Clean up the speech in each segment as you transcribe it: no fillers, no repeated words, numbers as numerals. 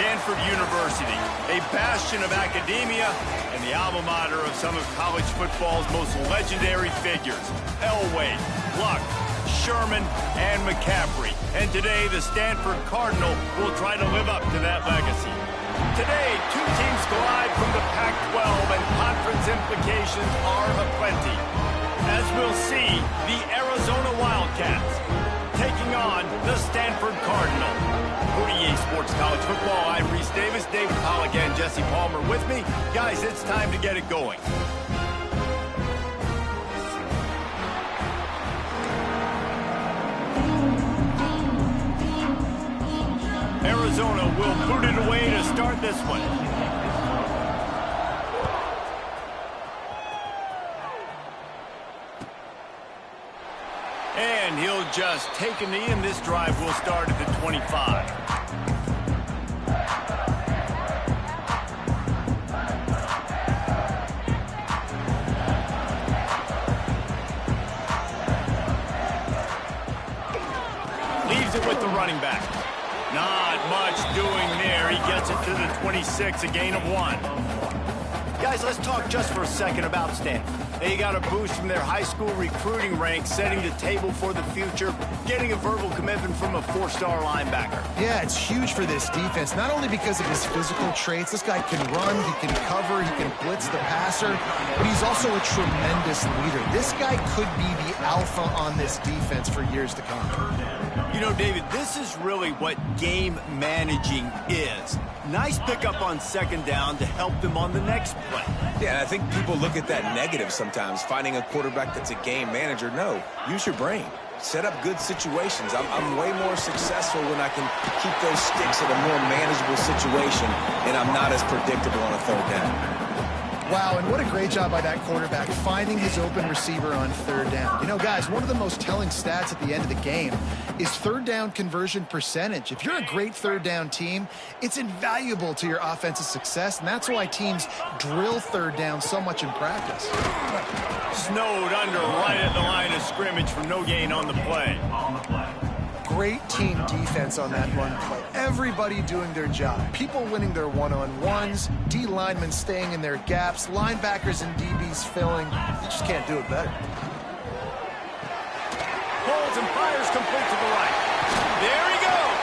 Stanford University, a bastion of academia and the alma mater of some of college football's most legendary figures, Elway, Luck, Sherman, and McCaffrey. And today, the Stanford Cardinal will try to live up to that legacy. Today, two teams collide from the Pac-12, and conference implications are aplenty. As we'll see, the Arizona Wildcats taking on the Stanford Cardinal. For EA Sports College Football, I'm Reese Davis, David Pollack, and Jesse Palmer with me. Guys, it's time to get it going. Arizona will put it away to start this one. And he'll just take a knee, and this drive will start at the 25. Leaves it with the running back. Not much doing there. He gets it to the 26, a gain of 1. Guys, let's talk just for a second about Stanford. They got a boost from their high school recruiting ranks, setting the table for the future, getting a verbal commitment from a 4-star linebacker. Yeah, it's huge for this defense, not only because of his physical traits. This guy can run, he can cover, he can blitz the passer, but he's also a tremendous leader. This guy could be the alpha on this defense for years to come. You know, David, this is really what game managing is. Nice pickup on second down to help them on the next play. Yeah, and I think people look at that negative sometimes, finding a quarterback that's a game manager. No, use your brain. Set up good situations. I'm way more successful when I can keep those sticks at a more manageable situation, and I'm not as predictable on a third down. Wow, and what a great job by that quarterback, finding his open receiver on third down. You know, guys, one of the most telling stats at the end of the game is third down conversion percentage. If you're a great third down team, it's invaluable to your offensive success, and that's why teams drill third down so much in practice. Snowed under right at the line of scrimmage for no gain on the play. Great team defense on that run play. Everybody doing their job. People winning their one-on-ones, D linemen staying in their gaps, linebackers and DBs filling. You just can't do it better. Holds and fires complete to the right. There he goes.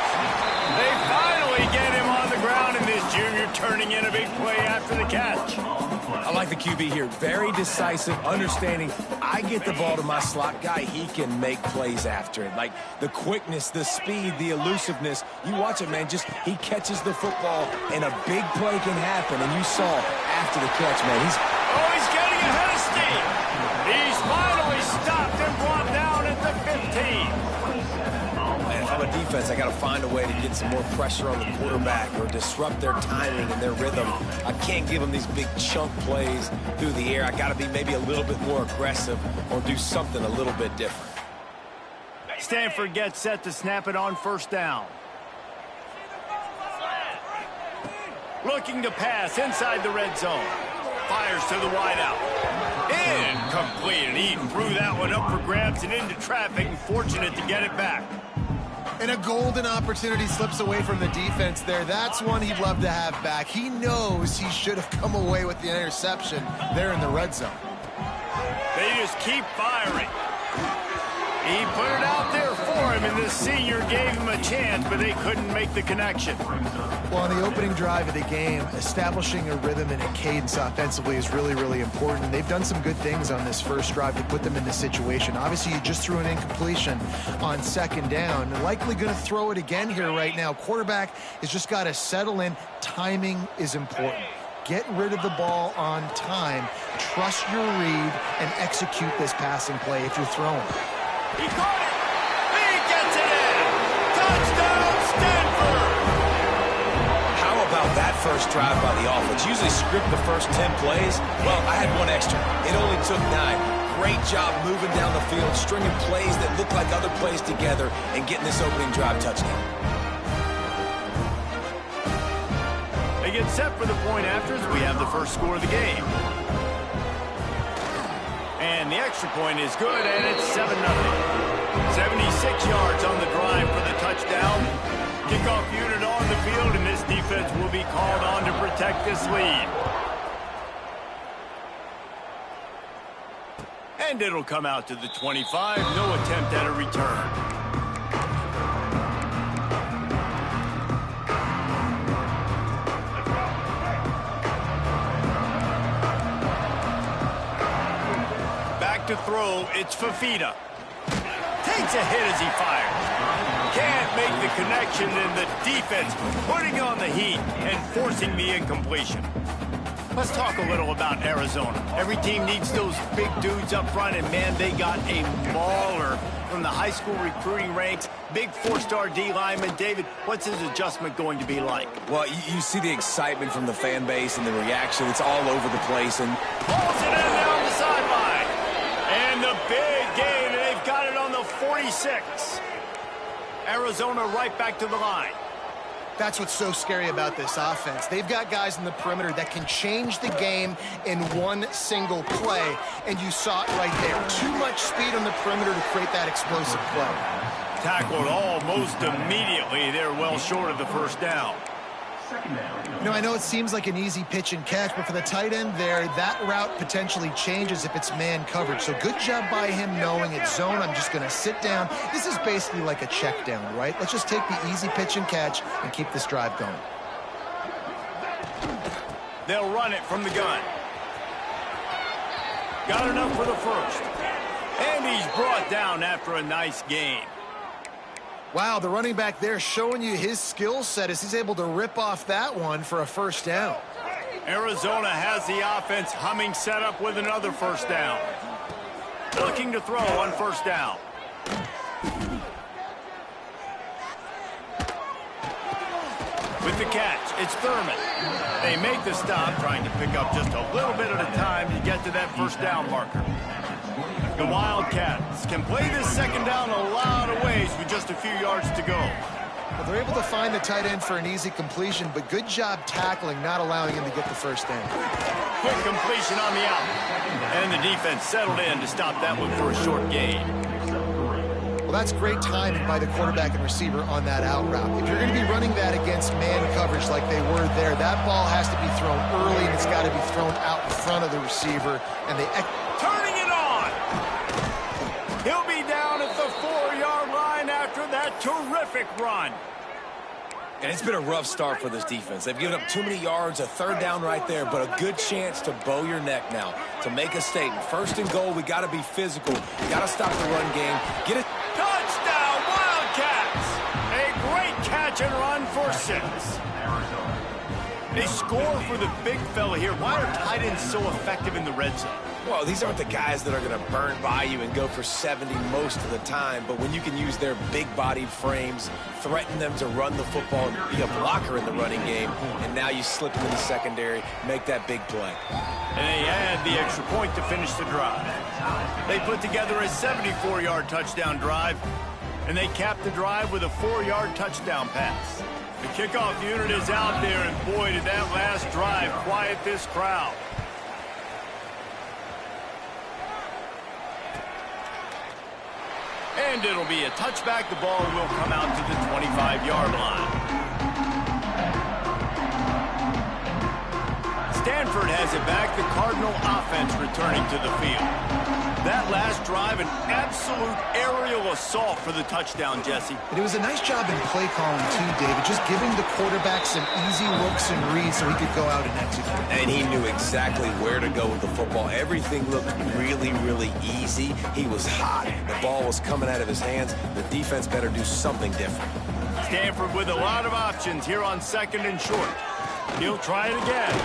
They finally get him on the ground, and this junior turning in a big play after the catch. I like the QB here. Very decisive, understanding I get the ball to my slot guy, he can make plays after it. Like the quickness, the speed, the elusiveness. You watch it, man, just he catches the football and a big play can happen. And you saw after the catch, man, he's getting ahead of steam. He's finally stopped and brought down at the 15. Man, if I'm a defense, I got to find a way to get some more pressure on the quarterback or disrupt their timing and their rhythm. I can't give them these big chunk plays through the air. I got to be maybe a little bit more aggressive or do something a little bit different. Stanford gets set to snap it on first down. Looking to pass inside the red zone. Fires to the wideout. Incomplete, and he threw that one up for grabs and into traffic, and fortunate to get it back. And a golden opportunity slips away from the defense there. That's one he'd love to have back. He knows he should have come away with the interception there in the red zone. They just keep firing. He put it out there for him, and this senior gave him a chance, but they couldn't make the connection. Well, on the opening drive of the game, establishing a rhythm and a cadence offensively is really, really important. They've done some good things on this first drive to put them in this situation. Obviously, you just threw an incompletion on second down. Likely going to throw it again here right now. Quarterback has just got to settle in. Timing is important. Get rid of the ball on time. Trust your read and execute this passing play if you're throwing. He caught it. He gets it in. Touchdown, Stanford. How about that first drive by the offense? Usually script the first 10 plays. Well, I had one extra. It only took 9. Great job moving down the field, stringing plays that look like other plays together, and getting this opening drive touchdown. They get set for the point afters. We have the first score of the game. And the extra point is good, and it's 7-0. 76 yards on the drive for the touchdown. Kickoff unit on on the field, and this defense will be called on to protect this lead. And it'll come out to the 25. No attempt at a return. Back to throw. It's Fafita. Takes a hit as he fires. Can't make the connection, and the defense putting on the heat and forcing the incompletion. Let's talk a little about Arizona. Every team needs those big dudes up front, and man, they got a mauler from the high school recruiting ranks. Big four-star D lineman. David, what's his adjustment going to be like? Well, you see the excitement from the fan base and the reaction. It's all over the place. And pulls it in down the sideline. And the big gain, and they've got it on the 46. Arizona right back to the line. That's what's so scary about this offense. They've got guys in the perimeter that can change the game in one single play, and you saw it right there. Too much speed on the perimeter to create that explosive play. Tackled almost immediately. They're well short of the first down. You know, I know it seems like an easy pitch and catch, but for the tight end there, that route potentially changes if it's man coverage. So good job by him knowing it's zone. I'm just going to sit down. This is basically like a check down, right? Let's just take the easy pitch and catch and keep this drive going. They'll run it from the gun. Got enough for the first. And he's brought down after a nice gain. Wow, the running back there showing you his skill set as he's able to rip off that one for a first down. Arizona has the offense humming, set up with another first down. Looking to throw on first down. With the catch, it's Thurman. They make the stop, trying to pick up just a little bit at a time to get to that first down marker. The Wildcats can play this second down a lot of ways with just a few yards to go. Well, they're able to find the tight end for an easy completion, but good job tackling, not allowing him to get the first down. Quick completion on the out. And the defense settled in to stop that one for a short gain. Well, that's great timing by the quarterback and receiver on that out route. If you're going to be running that against man coverage like they were there, that ball has to be thrown early, and it's got to be thrown out in front of the receiver. And they turning it on. He'll be down at the 4-yard line after that terrific run. And it's been a rough start for this defense. They've given up too many yards, a third down right there, but a good chance to bow your neck now, to make a statement. First and goal, we got to be physical. We got to stop the run game. Get it. Touchdown, Wildcats! A great catch and run for 6. They score for the big fella here. Why are tight ends so effective in the red zone? Well, these aren't the guys that are going to burn by you and go for 70 most of the time, but when you can use their big-bodied frames, threaten them to run the football and be a blocker in the running game, and now you slip into the secondary, make that big play. And they add the extra point to finish the drive. They put together a 74-yard touchdown drive, and they cap the drive with a 4-yard touchdown pass. The kickoff unit is out there, and boy, did that last drive quiet this crowd. And it'll be a touchback. The ball will come out to the 25-yard line. Stanford has it back. The Cardinal offense returning to the field. That last drive, an absolute aerial assault for the touchdown, Jesse. And it was a nice job in play calling, too, David, just giving the quarterback some easy looks and reads so he could go out and execute. And he knew exactly where to go with the football. Everything looked really, really easy. He was hot. The ball was coming out of his hands. The defense better do something different. Stanford with a lot of options here on second and short. He'll try it again.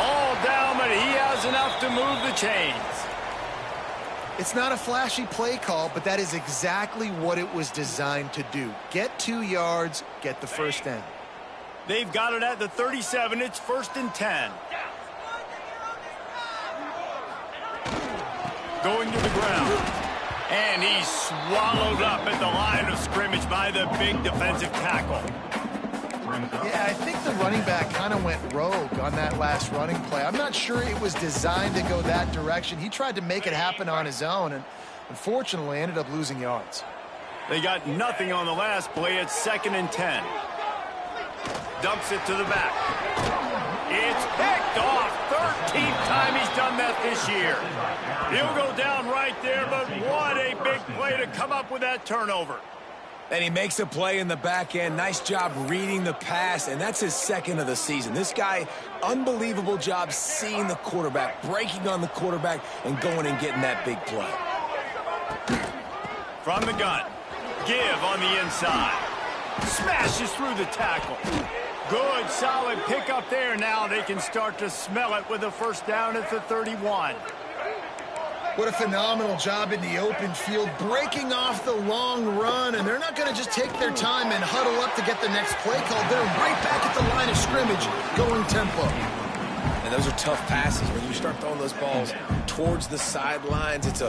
All down, but he has enough to move the chains. It's not a flashy play call, but that is exactly what it was designed to do. Get 2 yards, get the first down. They've got it at the 37. It's 1st and 10. Going to the ground. And he's swallowed up at the line of scrimmage by the big defensive tackle. Yeah, I think the running back kind of went rogue on that last running play. I'm not sure it was designed to go that direction. He tried to make it happen on his own and unfortunately ended up losing yards. They got nothing on the last play. It's 2nd and 10. dumps it to the back. It's picked off. 13th time he's done that this year. He'll go down right there, but what a big play to come up with that turnover. And he makes a play in the back end. Nice job reading the pass, and that's his second of the season. This guy, unbelievable job seeing the quarterback, breaking on the quarterback, and going and getting that big play. From the gun, give on the inside. Smashes through the tackle. Good, solid pickup there. Now they can start to smell it with a first down at the 31. What a phenomenal job in the open field, breaking off the long run, and they're not going to just take their time and huddle up to get the next play call. They're right back at the line of scrimmage, going tempo. And those are tough passes. When you start throwing those balls towards the sidelines, it's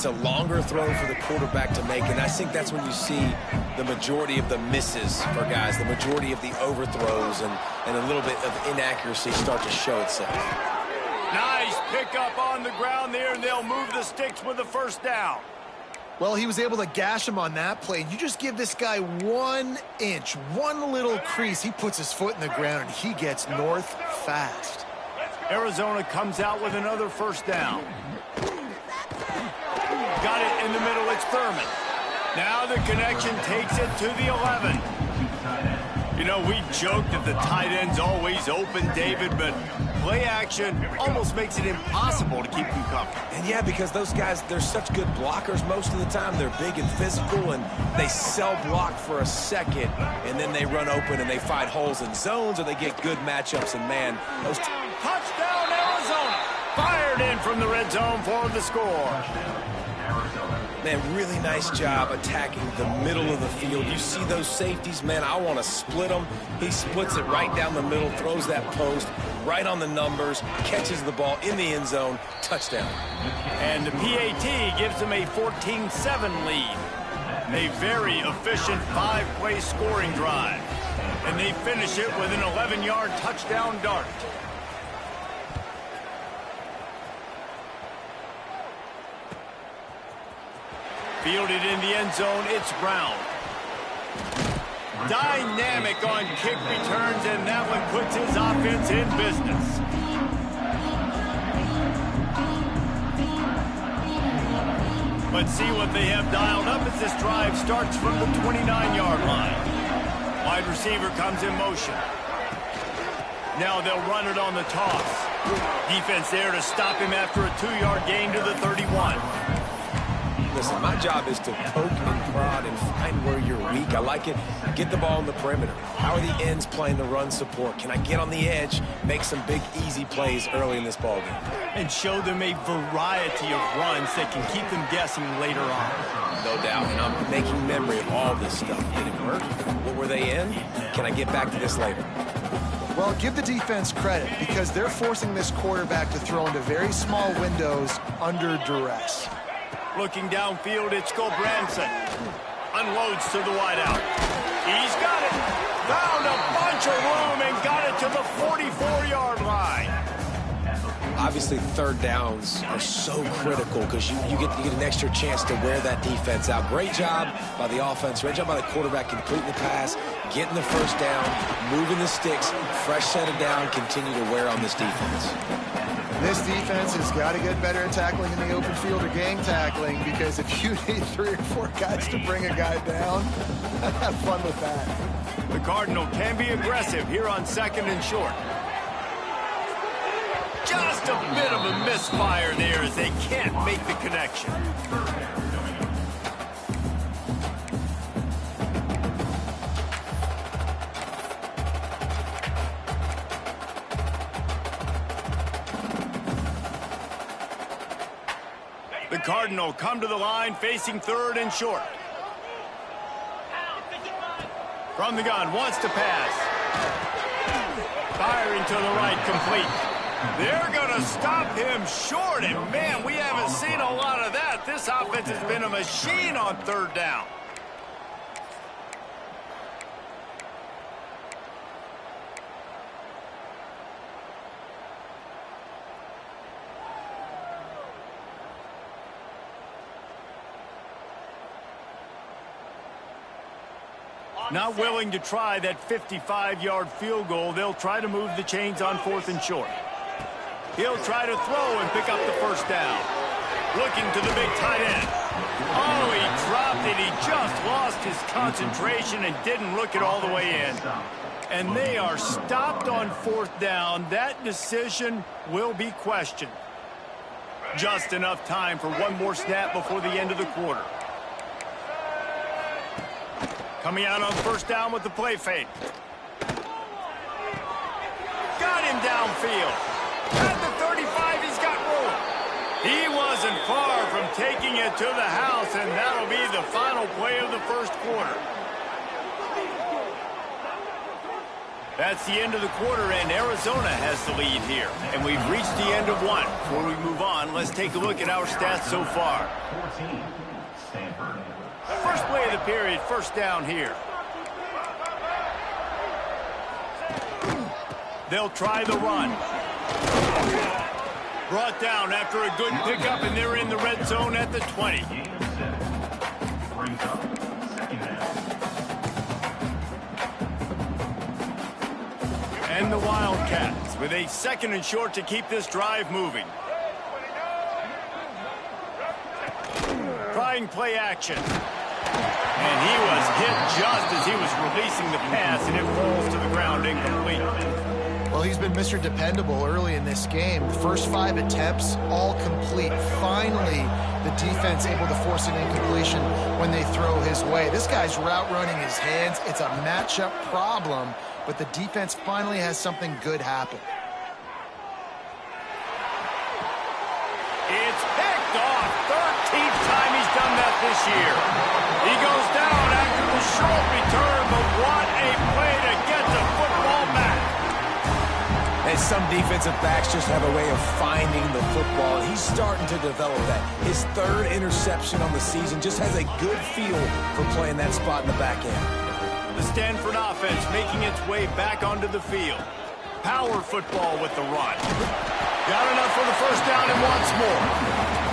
a longer throw for the quarterback to make, and I think that's when you see the majority of the misses for guys, the majority of the overthrows, and a little bit of inaccuracy start to show itself. Nice pickup on the ground there, and they'll move the sticks with the first down. Well, he was able to gash him on that play. You just give this guy 1 inch, one little crease. He puts his foot in the ground, and he gets north fast. Arizona comes out with another first down. Got it in the middle. It's Thurman. Now the connection takes it to the 11. You know, we joked that the tight end's always open, David, but play action almost makes it impossible to keep them coming. And yeah, because those guys, they're such good blockers most of the time. They're big and physical, and they sell block for a second, and then they run open and they find holes in zones, or they get good matchups, and man, those... Touchdown, Arizona! Fired in from the red zone for the score. Man, really nice job attacking the middle of the field. You see those safeties, man, I want to split them. He splits it right down the middle, throws that post, right on the numbers, catches the ball in the end zone, touchdown. And the PAT gives them a 14-7 lead. A very efficient 5-play scoring drive. And they finish it with an 11-yard touchdown dart. Fielded in the end zone, it's Brown. Dynamic on kick returns, and that one puts his offense in business. Let's see what they have dialed up as this drive starts from the 29-yard line. Wide receiver comes in motion. Now they'll run it on the toss. Defense there to stop him after a 2-yard gain to the 31. Listen, my job is to poke and prod and find where you're weak. I like it. Get the ball in the perimeter. How are the ends playing the run support? Can I get on the edge, make some big, easy plays early in this ballgame? And show them a variety of runs that can keep them guessing later on. No doubt, and I'm making memory of all this stuff. Did it work? What were they in? Can I get back to this later? Well, give the defense credit because they're forcing this quarterback to throw into very small windows under duress. Looking downfield, it's Gulbranson. Unloads to the wideout. He's got it. Found a bunch of room and got it to the 44-yard line. Obviously, third downs are so critical because you get an extra chance to wear that defense out. Great job by the offense. Great job by the quarterback completing the pass, getting the first down, moving the sticks, fresh set of down, continue to wear on this defense. This defense has got to get better at tackling in the open field or gang tackling because if you need 3 or 4 guys to bring a guy down, have fun with that. The Cardinal can be aggressive here on 2nd and short. Just a bit of a misfire there as they can't make the connection. The Cardinal come to the line facing 3rd and short. From the gun, wants to pass. Firing to the right, complete. They're going to stop him short, and man, we haven't seen a lot of that. This offense has been a machine on 3rd down. Not willing to try that 55-yard field goal. They'll try to move the chains on 4th and short. He'll try to throw and pick up the first down. Looking to the big tight end. Oh, he dropped it. He just lost his concentration and didn't look it all the way in. And they are stopped on 4th down. That decision will be questioned. Just enough time for one more snap before the end of the quarter. Coming out on 1st down with the play fake. Got him downfield. At the 35, he's got room. He wasn't far from taking it to the house, and that'll be the final play of the first quarter. That's the end of the quarter, and Arizona has the lead here. And we've reached the end of one. Before we move on, let's take a look at our stats so far. 14, Stanford. First play of the period, 1st down here. They'll try the run. Brought down after a good pickup, and they're in the red zone at the 20. Brings up 2nd down. And the Wildcats with a 2nd and short to keep this drive moving. Trying play action. And he was hit just as he was releasing the pass, and it falls to the ground incomplete. Well, he's been Mr. Dependable early in this game. The first 5 attempts, all complete. Finally, the defense able to force an incompletion when they throw his way. This guy's route running his hands. It's a matchup problem, but the defense finally has something good happen. It's picked off. 13th time he's done that this year. He goes down after the short return, but what a play to get the football back. And some defensive backs just have a way of finding the football. He's starting to develop that. His 3rd interception on the season just has a good feel for playing that spot in the back end. The Stanford offense making its way back onto the field. Power football with the run. Got enough for the 1st down and wants more.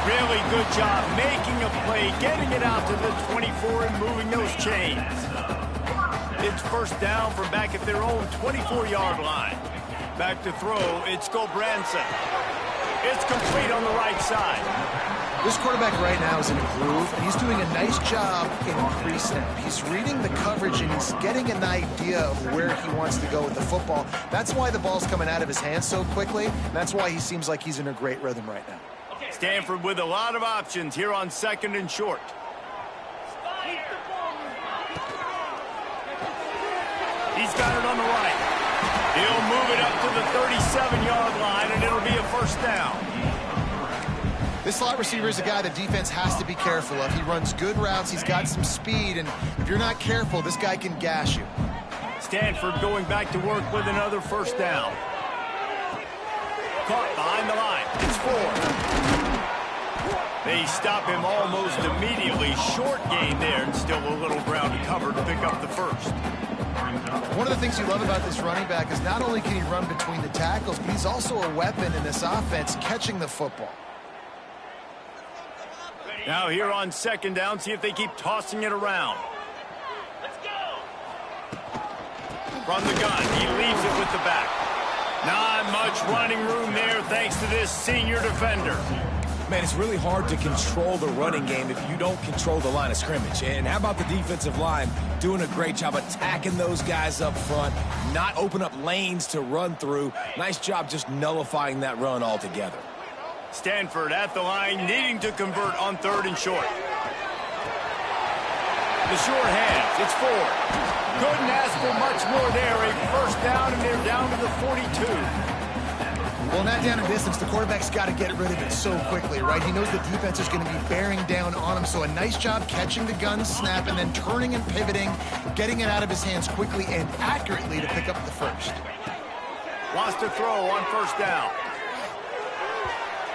Really good job making a play, getting it out to the 24 and moving those chains. It's 1st down from back at their own 24-yard line. Back to throw, it's Gobranson. It's complete on the right side. This quarterback right now is in a groove, and he's doing a nice job in pre-snap. He's reading the coverage, and he's getting an idea of where he wants to go with the football. That's why the ball's coming out of his hands so quickly, and that's why he seems like he's in a great rhythm right now. Stanford with a lot of options here on 2nd and short. He's got it on the right. He'll move it up to the 37-yard line, and it'll be a 1st down. This slot receiver is a guy the defense has to be careful of. He runs good routes. He's got some speed, and if you're not careful, this guy can gash you. Stanford going back to work with another 1st down. Caught behind the line. It's 4. They stop him almost immediately. Short gain there, and still a little ground to cover to pick up the 1st. One of the things you love about this running back is not only can he run between the tackles, but he's also a weapon in this offense, catching the football. Now here on 2nd down, see if they keep tossing it around. Let's go. From the gun, he leaves it with the back. Not much running room there thanks to this senior defender. Man, it's really hard to control the running game if you don't control the line of scrimmage. And how about the defensive line doing a great job attacking those guys up front, not open up lanes to run through. Nice job just nullifying that run altogether. Stanford at the line, needing to convert on 3rd and short. The short hands, it's 4. Couldn't ask for much more there. A 1st down, and they're down to the 42. Well, not down in distance, the quarterback's got to get rid of it so quickly, right? He knows the defense is going to be bearing down on him, so a nice job catching the gun snap and then turning and pivoting, getting it out of his hands quickly and accurately to pick up the 1st. Wants to throw on 1st down.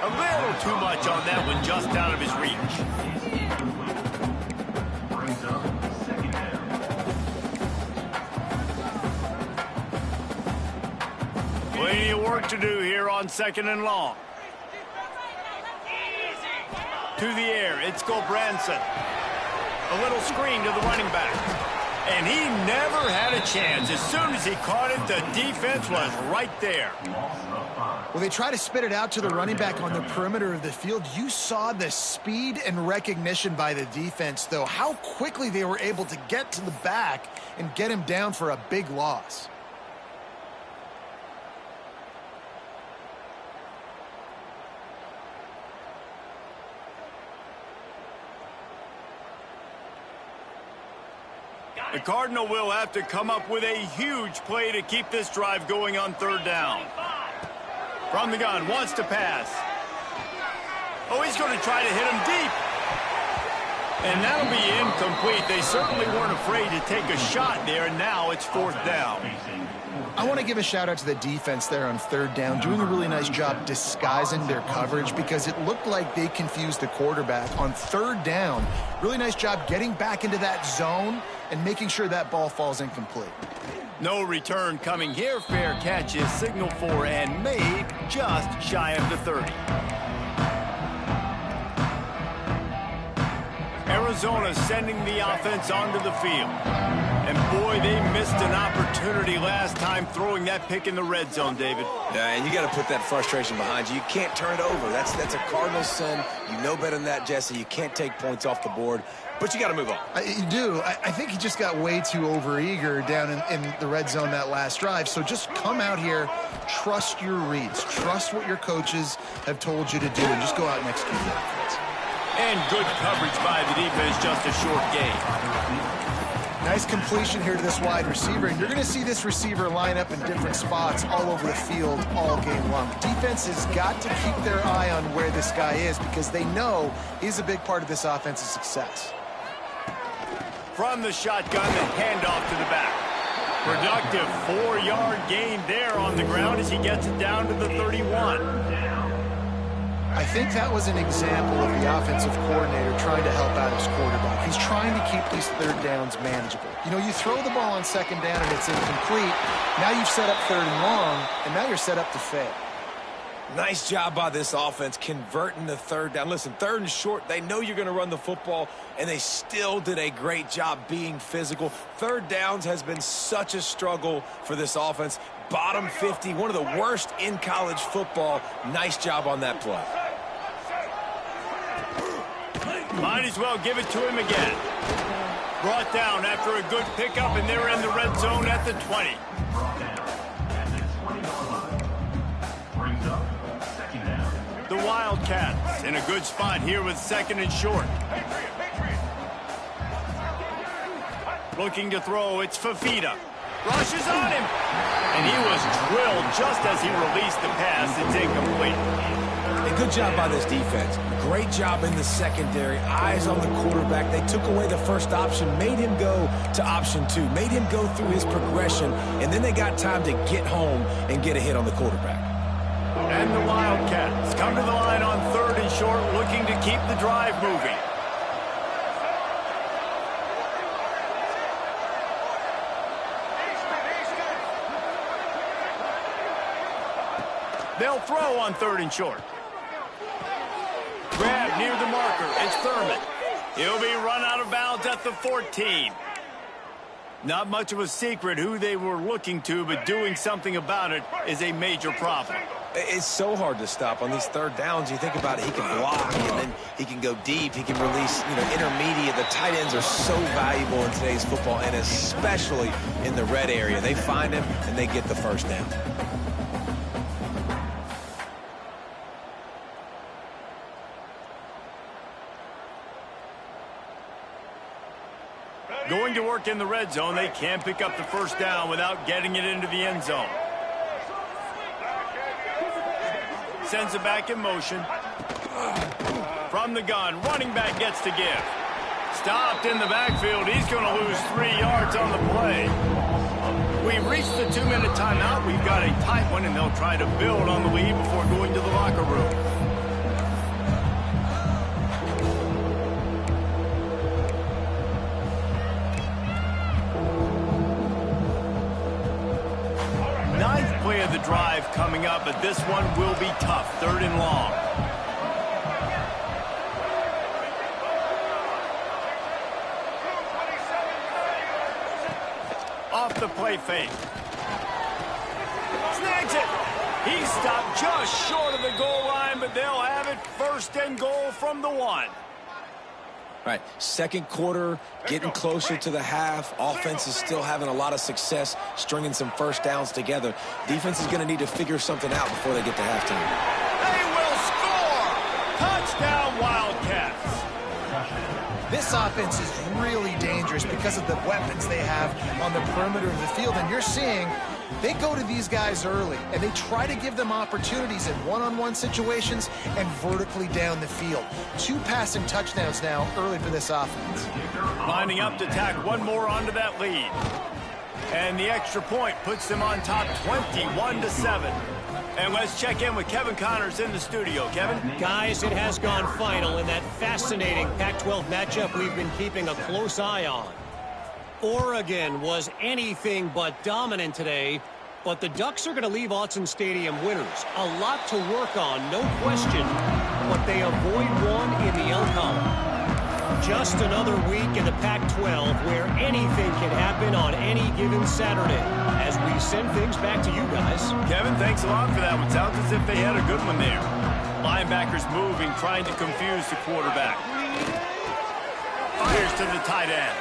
A little too much on that one, just out of his reach. Brings up 2nd down. Plenty of work to do here on 2nd and long. To the air, it's Gobranson. A little screen to the running back. And he never had a chance. As soon as he caught it, the defense was right there. Well, they try to spit it out to the running back on the perimeter of the field. You saw the speed and recognition by the defense, though, how quickly they were able to get to the back and get him down for a big loss. The Cardinal will have to come up with a huge play to keep this drive going on third down. From the gun, wants to pass. Oh, he's going to try to hit him deep. And that'll be incomplete. They certainly weren't afraid to take a shot there, and now it's fourth down. I want to give a shout out to the defense there on third down, doing a really nice job disguising their coverage because it looked like they confused the quarterback on third down. Really nice job getting back into that zone and making sure that ball falls incomplete. No return coming here. Fair catch is signaled for and made just shy of the 30. Arizona sending the offense onto the field. And boy, they missed an opportunity last time throwing that pick in the red zone, David. Yeah, and you got to put that frustration behind you. You can't turn it over. That's a Cardinals sin. You know better than that, Jesse. You can't take points off the board, but you got to move on. You do. I think he just got way too overeager down in the red zone that last drive. So just come out here, trust your reads, trust what your coaches have told you to do, and just go out and execute the offense. And good coverage by the defense, just a short gain. Nice completion here to this wide receiver, and you're going to see this receiver line up in different spots all over the field all game long. Defense has got to keep their eye on where this guy is because they know he's a big part of this offense's success. From the shotgun, the handoff to the back. Productive 4-yard gain there on the ground as he gets it down to the 31. I think that was an example of the offensive coordinator trying to help out his quarterback. He's trying to keep these third downs manageable. You know, you throw the ball on second down and it's incomplete. Now you've set up third and long, and now you're set up to fail. Nice job by this offense converting the third down. Listen, third and short, they know you're going to run the football, and they still did a great job being physical. Third downs has been such a struggle for this offense. Bottom 50, one of the worst in college football. Nice job on that play. Might as well give it to him again. Brought down after a good pickup, and they're in the red zone at the 20. The Wildcats in a good spot here with second and short. Looking to throw, it's Fafita. Rushes on him. And he was drilled just as he released the pass. It's incomplete. A good job by this defense. Great job in the secondary. Eyes on the quarterback. They took away the first option, made him go to option 2, made him go through his progression, and then they got time to get home and get a hit on the quarterback. And the Wildcats come to the line on third and short, looking to keep the drive moving. They'll throw on third and short. Grab near the marker. It's Thurman. He'll be run out of bounds at the 14. Not much of a secret who they were looking to, but doing something about it is a major problem. It's so hard to stop on these third downs. You think about it, he can block, and then he can go deep. He can release, intermediate. The tight ends are so valuable in today's football, and especially in the red area. They find him, and they get the first down. Going to work in the red zone, they can't pick up the first down without getting it into the end zone. Sends it back in motion. From the gun, running back gets to give. Stopped in the backfield. He's going to lose 3 yards on the play. We've reached the 2-minute timeout. We've got a tight one, and they'll try to build on the lead before going to the locker room. Play of the drive coming up, but this one will be tough. Third and long. the play fake. Snags it. He stopped just short of the goal line, but they'll have it first and goal from the 1. Right, second quarter, getting closer to the half. Offense is still having a lot of success stringing some first downs together. Defense is going to need to figure something out before they get to halftime. They will score! Touchdown, Wildcats! This offense is really dangerous because of the weapons they have on the perimeter of the field. And you're seeing they go to these guys early, and they try to give them opportunities in one-on-one situations and vertically down the field. 2 passing touchdowns now early for this offense. Lining up to tack one more onto that lead. And the extra point puts them on top 21-7. And let's check in with Kevin Connors in the studio. Kevin? Guys, it has gone final in that fascinating Pac-12 matchup we've been keeping a close eye on. Oregon was anything but dominant today, but the Ducks are going to leave Autzen Stadium winners. A lot to work on, no question, but they avoid one in the L column. Just another week in the Pac-12 where anything can happen on any given Saturday. As we send things back to you guys. Kevin, thanks a lot for that one. Sounds as if they had a good one there. Linebackers moving, trying to confuse the quarterback. Fires to the tight end.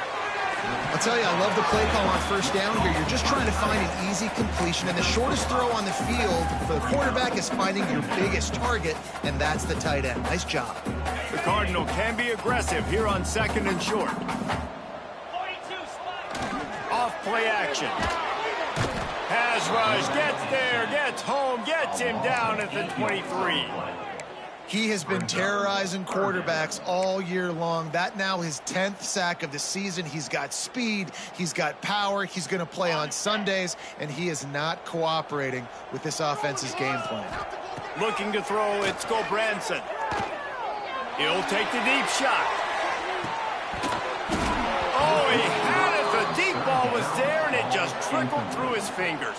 I'll tell you, I love the play call on first down here. You're just trying to find an easy completion, and the shortest throw on the field for the quarterback is finding your biggest target, and that's the tight end. Nice job. The Cardinal can be aggressive here on second and short. Off play action. Pass rush, gets there, gets home, gets him down at the 23. He has been terrorizing quarterbacks all year long. That now his 10th sack of the season. He's got speed, he's got power, he's going to play on Sundays, and he is not cooperating with this offense's game plan. Looking to throw, it's Gulbranson. He'll take the deep shot. Oh, he had it. The deep ball was there, and it just trickled through his fingers.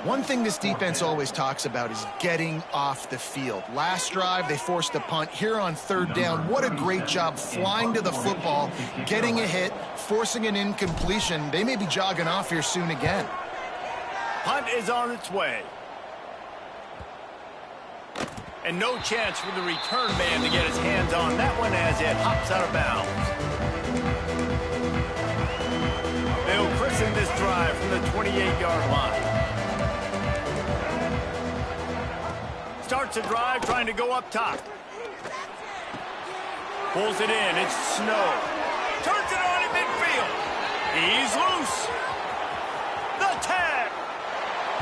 One thing this defense always talks about is getting off the field. Last drive, they forced a punt. Here on third down, what a great job flying to the football, getting a hit, forcing an incompletion. They may be jogging off here soon again. Punt is on its way. And no chance for the return man to get his hands on that one as it hops out of bounds. They'll christen this drive from the 28-yard line. Starts a drive trying to go up top. Pulls it in. It's Snow. Turns it on in midfield. He's loose. The tag.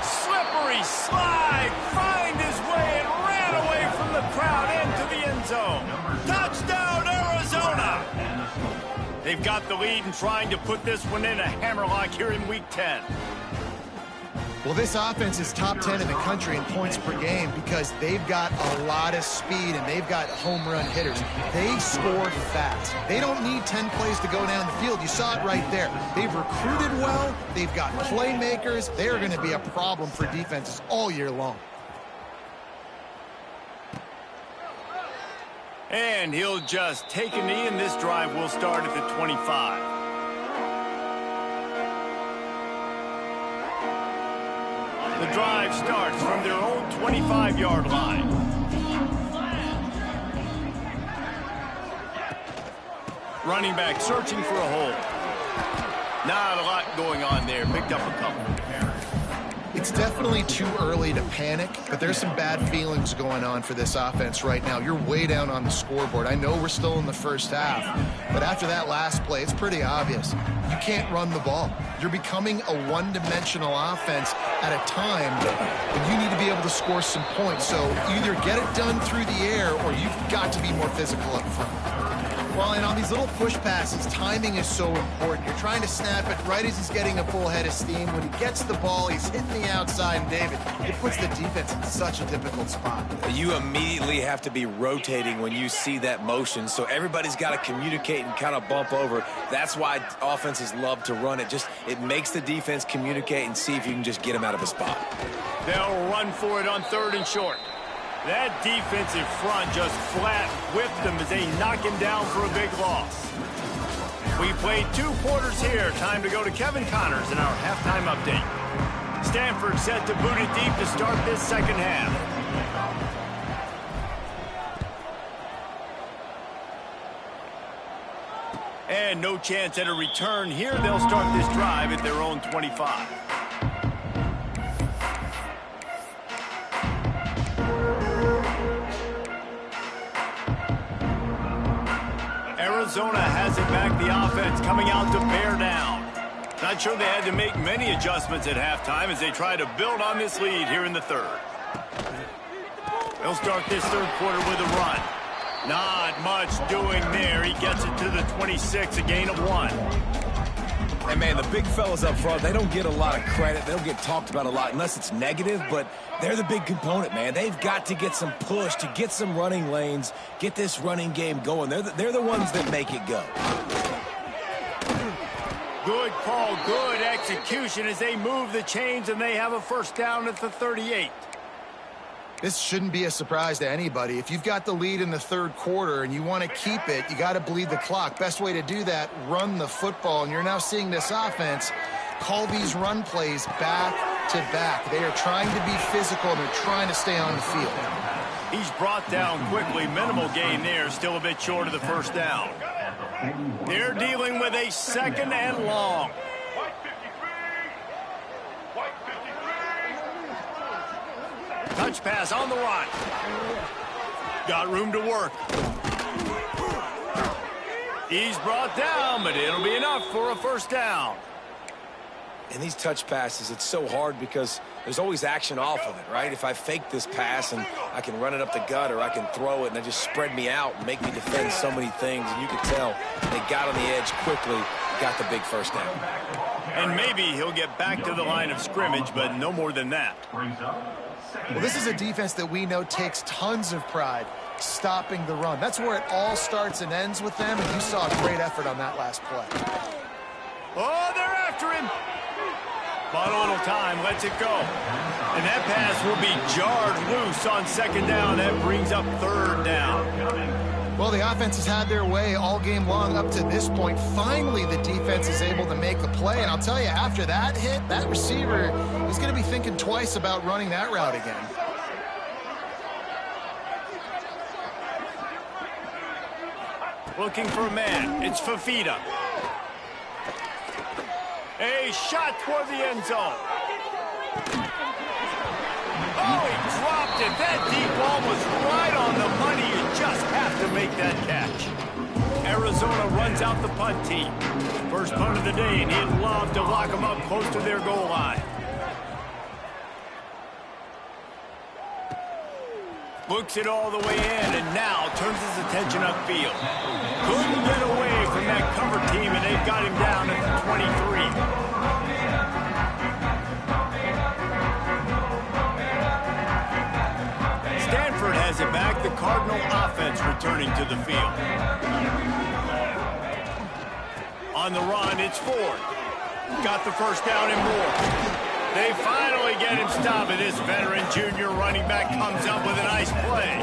Slippery slide. Find his way and ran away from the crowd into the end zone. Touchdown, Arizona. They've got the lead and trying to put this one in a hammerlock here in Week 10. Well, this offense is top 10 in the country in points per game because they've got a lot of speed and they've got home run hitters. They score fast. They don't need 10 plays to go down the field. You saw it right there. They've recruited well. They've got playmakers. They are going to be a problem for defenses all year long. And he'll just take a knee, and this drive will start at the 25. The drive starts from their own 25-yard line. Running back searching for a hole. Not a lot going on there. Picked up a couple. It's definitely too early to panic, but there's some bad feelings going on for this offense right now. You're way down on the scoreboard. I know we're still in the first half, but after that last play, it's pretty obvious. You can't run the ball. You're becoming a one-dimensional offense at a time when you need to be able to score some points. So either get it done through the air or you've got to be more physical up front. Well, and on these little push passes, timing is so important. You're trying to snap it right as he's getting a full head of steam. When he gets the ball, he's hitting the outside, and David, it puts the defense in such a difficult spot. You immediately have to be rotating when you see that motion, so everybody's got to communicate and kind of bump over. That's why offenses love to run it. It makes the defense communicate and see if you can just get him out of a spot. They'll run for it on third and short. That defensive front just flat whipped them as they knock him down for a big loss. We played 2 quarters here. Time to go to Kevin Connors in our halftime update. Stanford set to boot it deep to start this second half. And no chance at a return here. They'll start this drive at their own 25. Arizona has it back. The offense coming out to bear down. Not sure they had to make many adjustments at halftime as they try to build on this lead here in the third. They'll start this third quarter with a run. Not much doing there. He gets it to the 26, a gain of 1. And, man, the big fellas up front, they don't get a lot of credit. They don't get talked about a lot unless it's negative, but they're the big component, man. They've got to get some push, to get some running lanes, get this running game going. They're the ones that make it go. Good call, good execution as they move the chains, and they have a first down at the 38. This shouldn't be a surprise to anybody. If you've got the lead in the third quarter and you want to keep it, you got to bleed the clock. Best way to do that, run the football. And you're now seeing this offense call these run plays back to back. They are trying to be physical, and they're trying to stay on the field. He's brought down quickly. Minimal gain there, still a bit short of the first down. They're dealing with a second and long. Touch pass on the run. Got room to work. He's brought down, but it'll be enough for a first down. And these touch passes, it's so hard because there's always action off of it, right? If I fake this pass and I can run it up the gut, or I can throw it and they just spread me out and make me defend so many things. And you can tell they got on the edge quickly, got the big first down. And maybe he'll get back to the line of scrimmage, but no more than that. Well, this is a defense that we know takes tons of pride stopping the run. That's where it all starts and ends with them, and you saw a great effort on that last play. Oh, they're after him. But a little time, lets it go. And that pass will be jarred loose on second down. That brings up third down. Well, the offense has had their way all game long up to this point. Finally, the defense is able to make a play. And I'll tell you, after that hit, that receiver is going to be thinking twice about running that route again. Looking for a man. It's Fafita. A shot toward the end zone. Oh, he dropped it. That deep ball was right on the money. You just have to make that catch. Arizona runs out the punt team. First punt of the day, and he'd love to lock them up close to their goal line. Looks it all the way in, and now turns his attention upfield. Couldn't get away from that cover team, and they've got him down at the 23. Stanford has it back. The Cardinal offense returning to the field. On the run, it's Ford. Got the first down and more. They finally get him stopped, and this veteran junior running back comes up with a nice play.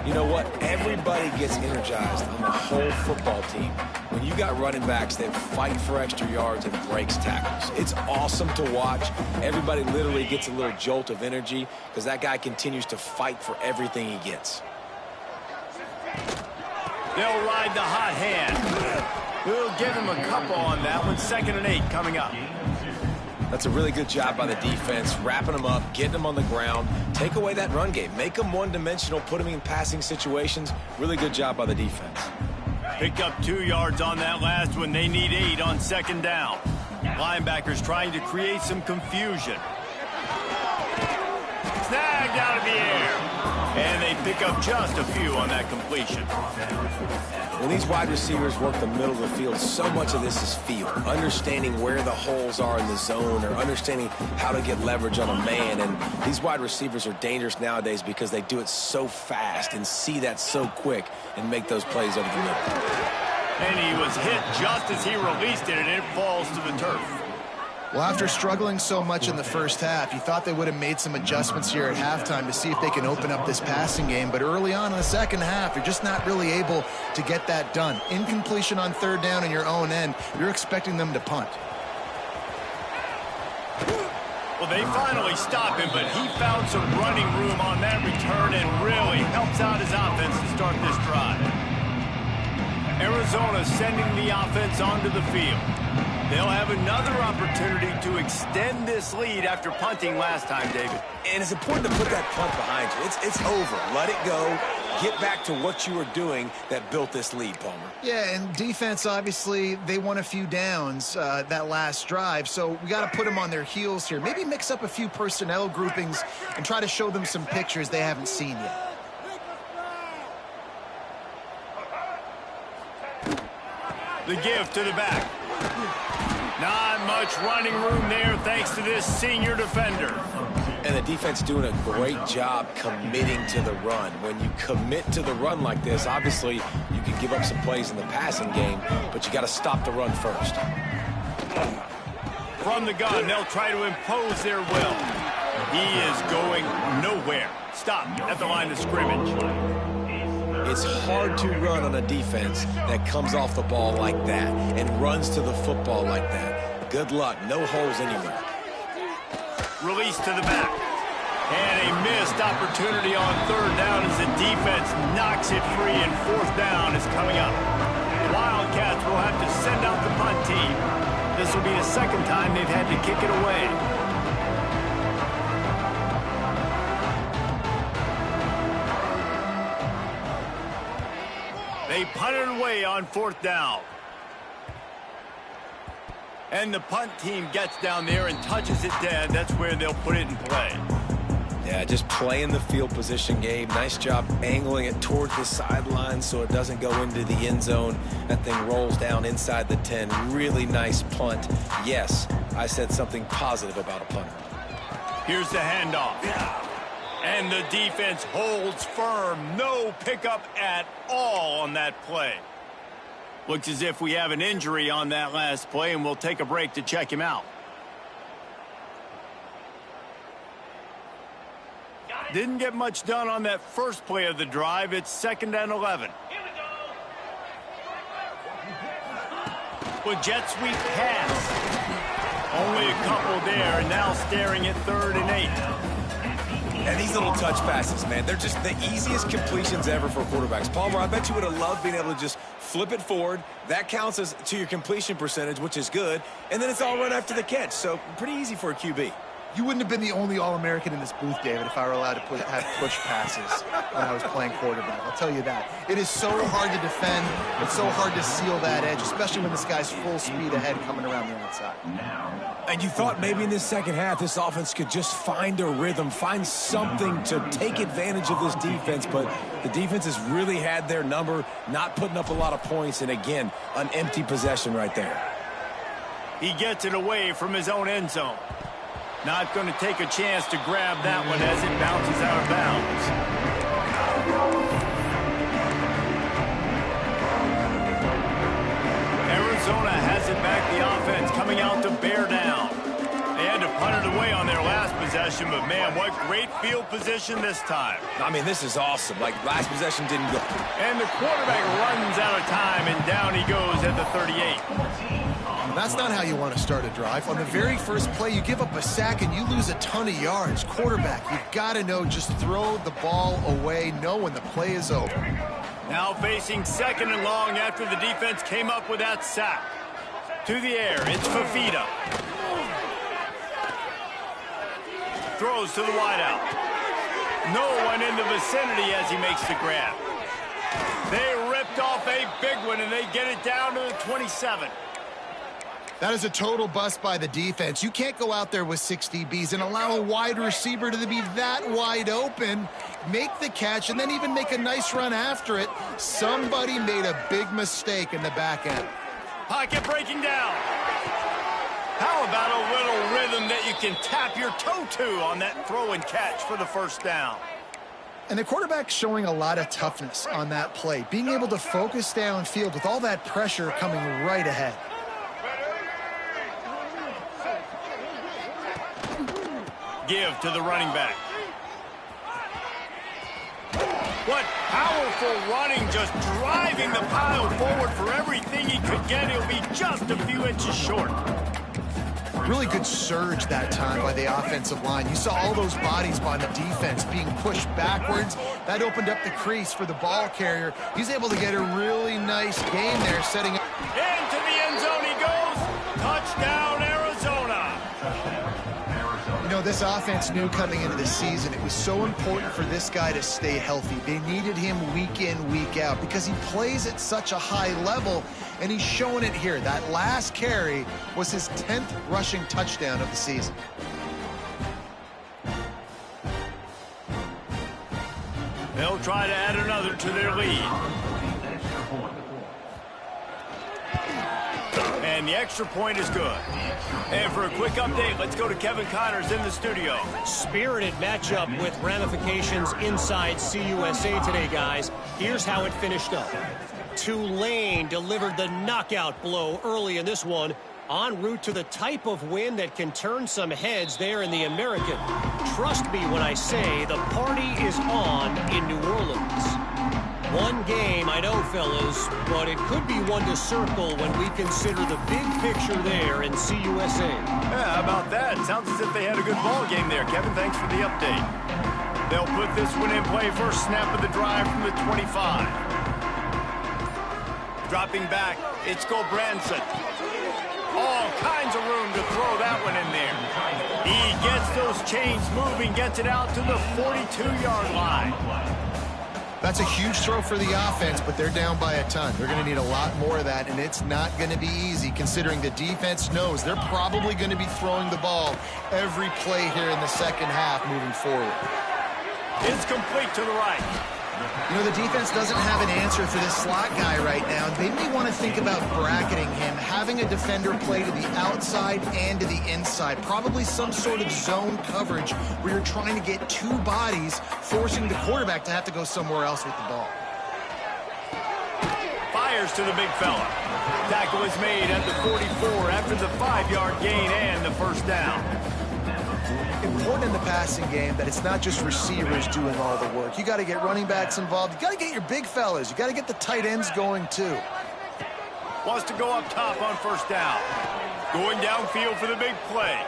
You know what? Everybody gets energized on the whole football team when you got running backs that fight for extra yards and breaks tackles. It's awesome to watch. Everybody literally gets a little jolt of energy because that guy continues to fight for everything he gets. They'll ride the hot hand. We'll give him a couple on that one. 2nd and 8 coming up. That's a really good job by the defense, wrapping them up, getting them on the ground. Take away that run game. Make them one-dimensional, put them in passing situations. Really good job by the defense. Picked up 2 yards on that last one. They need 8 on second down. Linebackers trying to create some confusion. Snagged out of the air. And they pick up just a few on that completion. When these wide receivers work the middle of the field, so much of this is feel. Understanding where the holes are in the zone, or understanding how to get leverage on a man. And these wide receivers are dangerous nowadays because they do it so fast and see that so quick and make those plays over the middle. And he was hit just as he released it, and it falls to the turf. Well, after struggling so much in the first half, you thought they would have made some adjustments here at halftime to see if they can open up this passing game. But early on in the second half, you're just not really able to get that done. Incompletion on third down in your own end, you're expecting them to punt. Well, they finally stop him, but he found some running room on that return and really helps out his offense to start this drive. Arizona sending the offense onto the field. They'll have another opportunity to extend this lead after punting last time, David. And it's important to put that punt behind you. It's over. Let it go. Get back to what you were doing that built this lead, Palmer. Yeah, and defense, obviously, they won a few downs that last drive, so we got to put them on their heels here. Maybe mix up a few personnel groupings and try to show them some pictures they haven't seen yet. The give to the back. Not much running room there thanks to this senior defender. And the defense doing a great job committing to the run. When you commit to the run like this, obviously you can give up some plays in the passing game, but you got to stop the run first. From the gun, they'll try to impose their will. He is going nowhere. Stop at the line of scrimmage. It's hard to run on a defense that comes off the ball like that and runs to the football like that. Good luck. No holes anywhere. Release to the back. And a missed opportunity on third down as the defense knocks it free, and fourth down is coming up. The Wildcats will have to send out the punt team. This will be the second time they've had to kick it away. They punt it away on fourth down. And the punt team gets down there and touches it dead. That's where they'll put it in play. Yeah, just playing the field position game. Nice job angling it towards the sideline so it doesn't go into the end zone. That thing rolls down inside the 10. Really nice punt. Yes, I said something positive about a punter. Here's the handoff. And the defense holds firm. No pickup at all on that play. Looks as if we have an injury on that last play, and we'll take a break to check him out. Didn't get much done on that first play of the drive. It's 2nd and 11. With jet sweep pass. Only a couple there, and now staring at 3rd and 8. And these little touch passes, man, they're just the easiest completions ever for quarterbacks. Palmer, I bet you would have loved being able to just flip it forward. That counts as to your completion percentage, which is good. And then it's all run after the catch. So pretty easy for a QB. You wouldn't have been the only All-American in this booth, David, if I were allowed to have push passes when I was playing quarterback. I'll tell you that. It is so hard to defend. It's so hard to seal that edge, especially when this guy's full speed ahead coming around the outside. And you thought maybe in this second half this offense could just find a rhythm, find something to take advantage of this defense, but the defense has really had their number, not putting up a lot of points, and again, an empty possession right there. He gets it away from his own end zone. Not going to take a chance to grab that one as it bounces out of bounds. Arizona has it back, the offense coming out to bear down. They had to punt it away on their last possession, but man, what great field position this time. I mean, this is awesome. Like, last possession didn't go. And the quarterback runs out of time, and down he goes at the 38. That's not how you want to start a drive. On the very first play, you give up a sack and you lose a ton of yards. Quarterback, you've got to know, just throw the ball away, know when the play is over. Now facing 2nd and long after the defense came up with that sack. To the air, it's Fafita. Throws to the wideout. No one in the vicinity as he makes the grab. They ripped off a big one, and they get it down to the 27. That is a total bust by the defense. You can't go out there with 6 DBs and allow a wide receiver to be that wide open, make the catch, and then even make a nice run after it. Somebody made a big mistake in the back end. Pocket breaking down. How about a little rhythm that you can tap your toe to on that throw and catch for the first down? And the quarterback's showing a lot of toughness on that play, being able to focus downfield with all that pressure coming right ahead. give to the running back. What powerful running, just driving the pile forward for everything he could get. He'll be just a few inches short. Really good surge that time by the offensive line. You saw all those bodies by the defense being pushed backwards. That opened up the crease for the ball carrier. He's able to get a really nice gain there, setting up. Into the end zone he goes. Touchdown, Arizona. You know, this offense knew coming into the season it was so important for this guy to stay healthy. They needed him week in, week out because he plays at such a high level, and he's showing it here. That last carry was his 10th rushing touchdown of the season. They'll try to add another to their lead. And the extra point is good. And for a quick update, let's go to Kevin Connors in the studio. Spirited matchup with ramifications inside CUSA today, guys. Here's how it finished up. Tulane delivered the knockout blow early in this one, en route to the type of win that can turn some heads there in the American. Trust me when I say the party is on in New Orleans. One game, I know, fellas, but it could be one to circle when we consider the big picture there in CUSA. Yeah, how about that? Sounds as if they had a good ball game there. Kevin, thanks for the update. They'll put this one in play. First snap of the drive from the 25. Dropping back, it's Branson. All kinds of room to throw that one in there. He gets those chains moving, gets it out to the 42-yard line. That's a huge throw for the offense, but they're down by a ton. They're going to need a lot more of that, and it's not going to be easy considering the defense knows they're probably going to be throwing the ball every play here in the second half moving forward. It's complete to the right. You know, the defense doesn't have an answer for this slot guy right now. They may want to think about bracketing him, having a defender play to the outside and to the inside. Probably some sort of zone coverage where you're trying to get two bodies, forcing the quarterback to have to go somewhere else with the ball. Fires to the big fella. Tackle is made at the 44 after the 5-yard gain and the first down. Important in the passing game that it's not just receivers doing all the work. You got to get running backs involved. You got to get your big fellas. You got to get the tight ends going too. Wants to go up top on first down. Going downfield for the big play.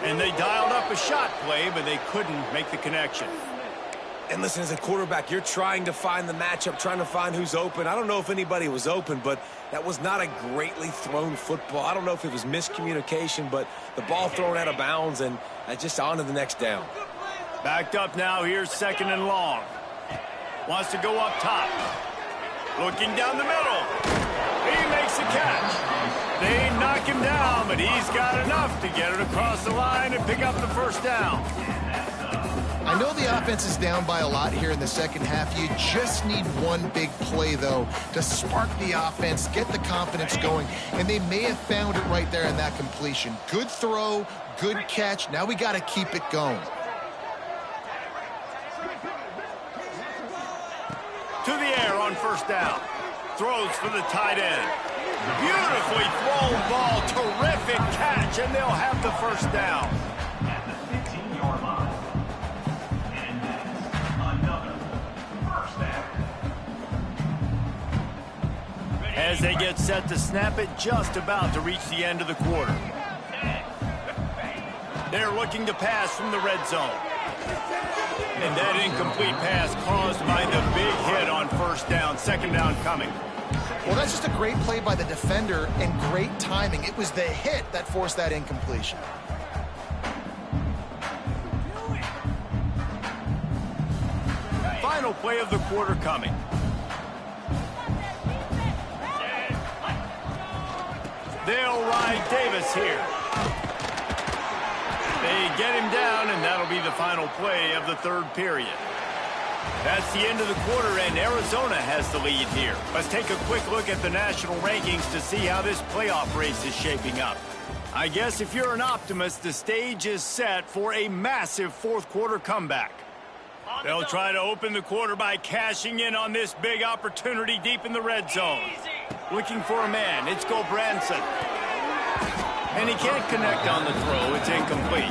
And they dialed up a shot play, but they couldn't make the connection. And listen, as a quarterback, you're trying to find the matchup, trying to find who's open. I don't know if anybody was open, but that was not a greatly thrown football. I don't know if it was miscommunication, but the ball thrown out of bounds and just on to the next down. Backed up now. Here's second and long. Wants to go up top. Looking down the middle. He makes the catch. They knock him down, but he's got enough to get it across the line and pick up the first down. I know the offense is down by a lot here in the second half. You just need one big play, though, to spark the offense, get the confidence going, and they may have found it right there in that completion. Good throw, good catch. Now we got to keep it going. To the air on first down. Throws for the tight end. Beautifully thrown ball. Terrific catch, and they'll have the first down. At the 15-yard line. And another first down. As they get set to snap it, just about to reach the end of the quarter. They're looking to pass from the red zone. And that incomplete pass caused by the big hit on first down. Second down coming. Well, that's just a great play by the defender and great timing. It was the hit that forced that incompletion. Final play of the quarter coming. They'll ride Davis here. They get him down, and that'll be the final play of the third period. That's the end of the quarter, and Arizona has the lead here. Let's take a quick look at the national rankings to see how this playoff race is shaping up. I guess if you're an optimist, the stage is set for a massive fourth-quarter comeback. They'll try to open the quarter by cashing in on this big opportunity deep in the red zone. Looking for a man. It's Branson. And he can't connect on the throw. It's incomplete.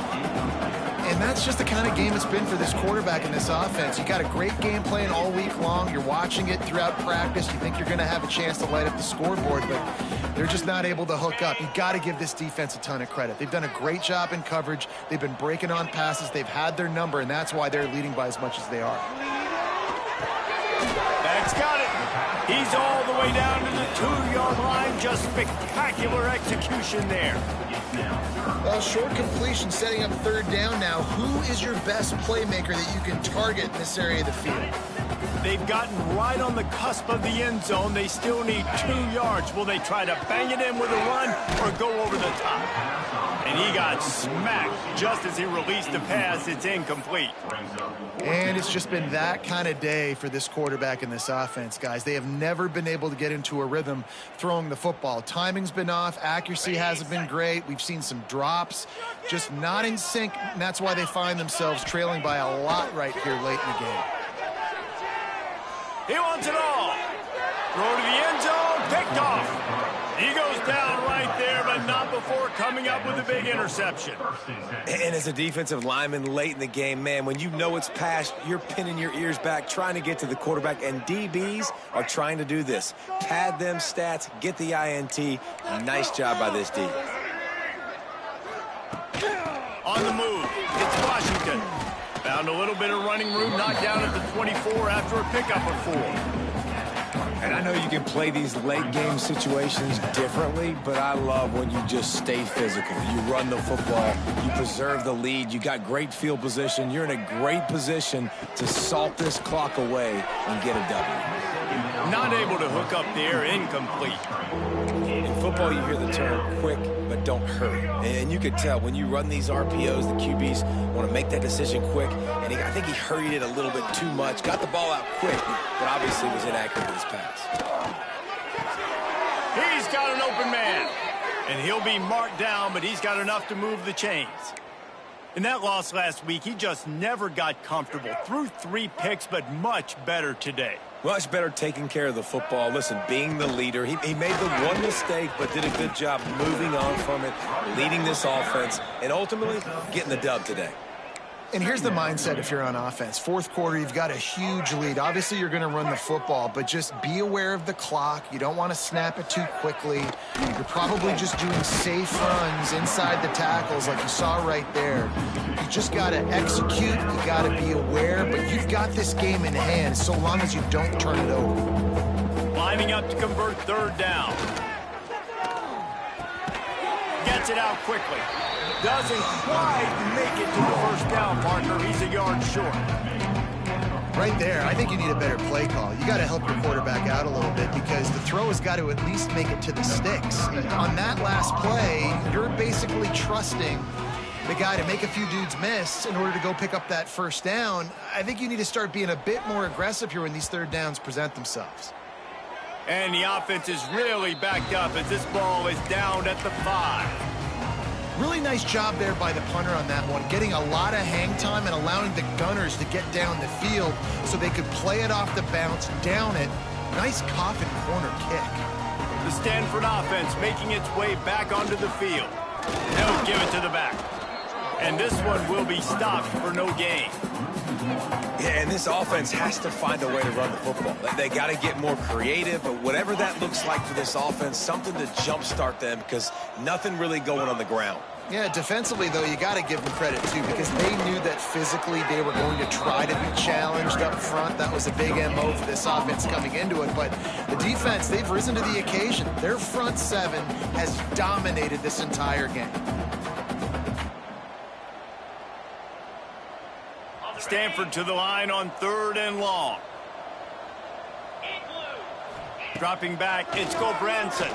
And And that's just the kind of game it's been for this quarterback in this offense. You got a great game plan all week long. You're watching it throughout practice. You think you're going to have a chance to light up the scoreboard, but they're just not able to hook up. You got to give this defense a ton of credit. They've done a great job in coverage. They've been breaking on passes. They've had their number, and that's why they're leading by as much as they are. That's got it. He's all the way down to the 2-yard line. Just spectacular execution there. Well, short completion setting up third down now. Who is your best playmaker that you can target in this area of the field? They've gotten right on the cusp of the end zone. They still need 2 yards. Will they try to bang it in with a run or go over the top? And he got smacked just as he released the pass. It's incomplete. And it's just been that kind of day for this quarterback in this offense, guys. They have never been able to get into a rhythm throwing the football. Timing's been off. Accuracy hasn't been great. We've seen some drops, just not in sync, and that's why they find themselves trailing by a lot right here late in the game. He wants it all. Throw to the end zone. Picked off. He goes down right there, but not before coming up with a big interception. And as a defensive lineman late in the game, man, when you know it's past, you're pinning your ears back, trying to get to the quarterback, and DBs are trying to do this. Pad them stats, get the INT. Nice job by this D. On the move, it's Washington. Found a little bit of running room, knocked down at the 24 after a pickup of 4. And I know you can play these late game situations differently, but I love when you just stay physical. You run the football, you preserve the lead, you got great field position, you're in a great position to salt this clock away and get a W. Not able to hook up there, incomplete. In football, you hear the term quick, but don't hurry. And you could tell when you run these RPOs, the QBs want to make that decision quick. And I think he hurried it a little bit too much, got the ball out quick, but obviously was inaccurate with his pass. He's got an open man. And he'll be marked down, but he's got enough to move the chains. In that loss last week, he just never got comfortable. Threw 3 picks, but much better today. Much better taking care of the football. Listen, being the leader, he made the one mistake, but did a good job moving on from it, leading this offense, and ultimately getting the dub today. And here's the mindset if you're on offense. Fourth quarter, you've got a huge lead. Obviously, you're going to run the football, but just be aware of the clock. You don't want to snap it too quickly. You're probably just doing safe runs inside the tackles like you saw right there. You just got to execute. You got to be aware, but you've got this game in hand so long as you don't turn it over. Lining up to convert third down. Gets it out quickly. Doesn't quite make it to the first down, partner. He's a yard short. Right there, I think you need a better play call. You got to help your quarterback out a little bit because the throw has got to at least make it to the sticks. On that last play, you're basically trusting the guy to make a few dudes miss in order to go pick up that first down. I think you need to start being a bit more aggressive here when these third downs present themselves. And the offense is really backed up as this ball is down at the 5. Really nice job there by the punter on that one, getting a lot of hang time and allowing the gunners to get down the field so they could play it off the bounce, down it. Nice coffin corner kick. The Stanford offense making its way back onto the field. They'll give it to the back. And this one will be stopped for no gain. Yeah, and this offense has to find a way to run the football. They got to get more creative, but whatever that looks like for this offense, something to jumpstart them because nothing really going on the ground. Yeah, defensively, though, you got to give them credit, too, because they knew that physically they were going to try to be challenged up front. That was a big MO for this offense coming into it. But the defense, they've risen to the occasion. Their front 7 has dominated this entire game. Stanford to the line on 3rd and long. Dropping back, it's Gobranson.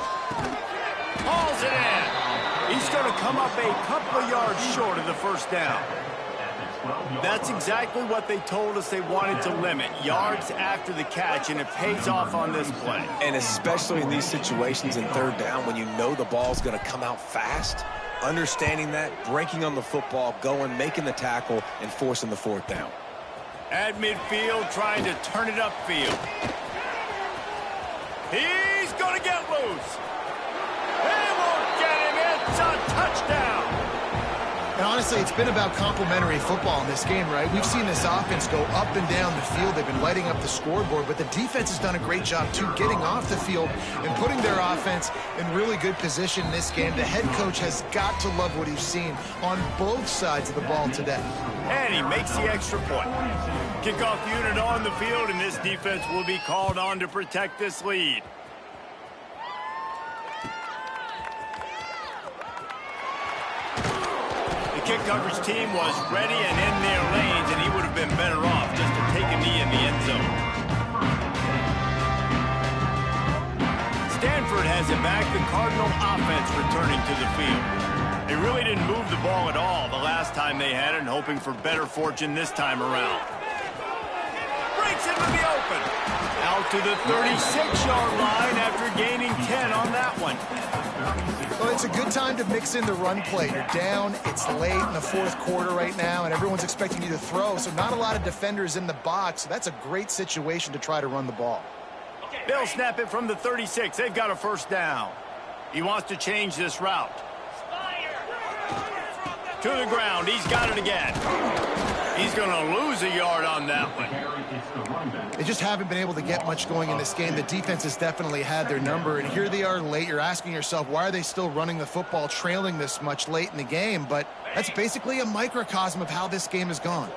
Hauls it in. He's going to come up a couple of yards short of the first down. That's exactly what they told us they wanted to limit. Yards after the catch, and it pays off on this play. And especially in these situations in 3rd down when you know the ball's going to come out fast. Understanding that, breaking on the football, going, making the tackle, and forcing the 4th down. At midfield, trying to turn it upfield. He's going to get loose. He won't get him. It's a touchdown. And honestly, it's been about complementary football in this game, right? We've seen this offense go up and down the field. They've been lighting up the scoreboard, but the defense has done a great job, too, getting off the field and putting their offense in really good position in this game. The head coach has got to love what he's seen on both sides of the ball today. And he makes the extra point. Kickoff unit on the field, and this defense will be called on to protect this lead. The kick coverage team was ready and in their lanes, and he would have been better off just to take a knee in the end zone. Stanford has it back, the Cardinal offense returning to the field. They really didn't move the ball at all the last time they had it, and hoping for better fortune this time around. Breaks into the open. Out to the 36-yard line after gaining 10 on that one. Well, it's a good time to mix in the run play. You're down, it's late in the fourth quarter right now, and everyone's expecting you to throw, so not a lot of defenders in the box. So that's a great situation to try to run the ball. They'll snap it from the 36. They've got a first down. He wants to change this route. To the ground. He's got it again. He's going to lose a yard on that one. They just haven't been able to get much going in this game. The defense has definitely had their number, and here they are late. You're asking yourself, why are they still running the football, trailing this much late in the game? But that's basically a microcosm of how this game has gone.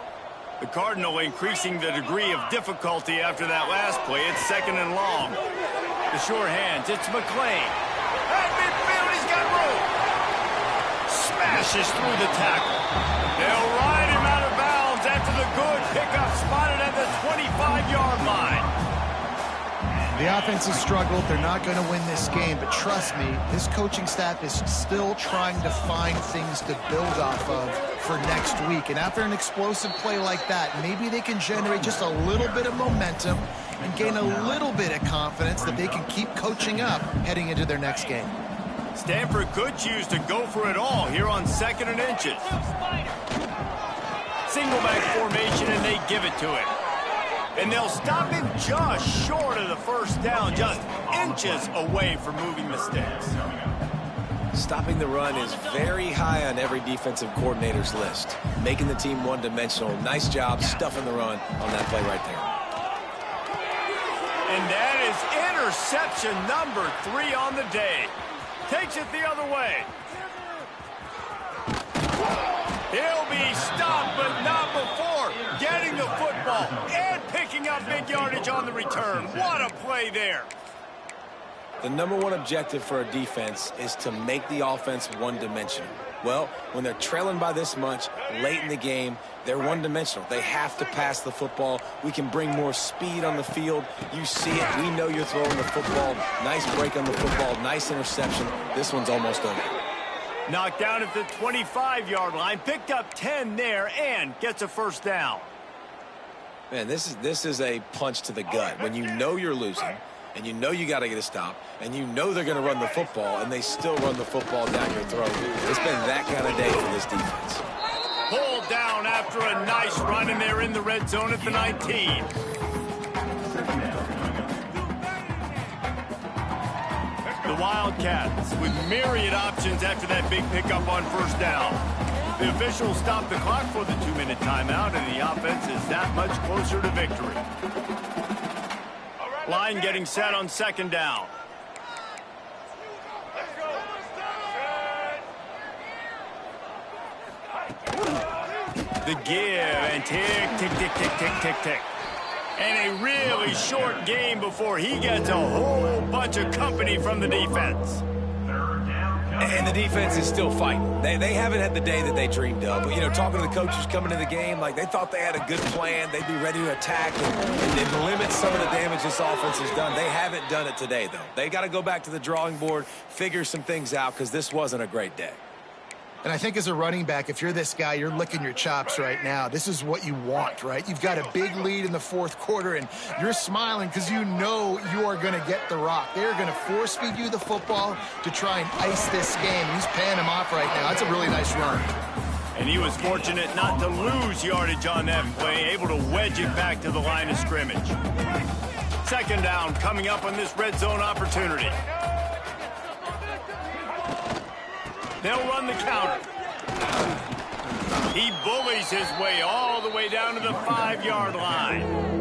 The Cardinal increasing the degree of difficulty after that last play. It's second and long. The sure hands. It's McLean. At midfield, he's got room. Smashes through the tackle. They'll ride him out of bounds after the good pickup spotted at the 25-yard line. The offense has struggled. They're not going to win this game, but trust me, this coaching staff is still trying to find things to build off of for next week. And after an explosive play like that, maybe they can generate just a little bit of momentum and gain a little bit of confidence that they can keep coaching up heading into their next game. Stanford could choose to go for it all here on 2nd and inches. Single back formation, and they give it to him. And they'll stop him just short of the first down, just inches away from moving the sticks. Stopping the run is very high on every defensive coordinator's list. Making the team one-dimensional. Nice job stuffing the run on that play right there. And that is interception number 3 on the day. Takes it the other way. He'll be stopped, but not before getting the football and picking up big yardage on the return. What a play there. The number one objective for a defense is to make the offense one-dimensional. Well, when they're trailing by this much late in the game, they're one-dimensional. They have to pass the football. We can bring more speed on the field. You see it. We know you're throwing the football. Nice break on the football. Nice interception. This one's almost over. Knocked down at the 25-yard line. Picked up 10 there and gets a first down. Man, this is a punch to the gut. When you know you're losing, and you know you got to get a stop, and you know they're going to run the football, and they still run the football down your throat. It's been that kind of day for this defense. Pulled down after a nice run, and they're in the red zone at the 19. The Wildcats with myriad options after that big pickup on first down. The officials stop the clock for the 2-minute timeout, and the offense is that much closer to victory. Line getting set on 2nd down. The give and tick, tick, tick, tick, tick, tick, tick. And a really short game before he gets a whole bunch of company from the defense. And the defense is still fighting. They haven't had the day that they dreamed of. But, you know, talking to the coaches coming to the game, like they thought they had a good plan. They'd be ready to attack and limit some of the damage this offense has done. They haven't done it today, though. They got to go back to the drawing board, figure some things out, because this wasn't a great day. And I think as a running back, if you're this guy, you're licking your chops right now. This is what you want, right? You've got a big lead in the fourth quarter, and you're smiling because you know you are going to get the rock. They're going to force-feed you the football to try and ice this game. He's paying him off right now. That's a really nice run. And he was fortunate not to lose yardage on that play, able to wedge it back to the line of scrimmage. 2nd down coming up on this red zone opportunity. They'll run the counter. He bullies his way all the way down to the 5-yard line.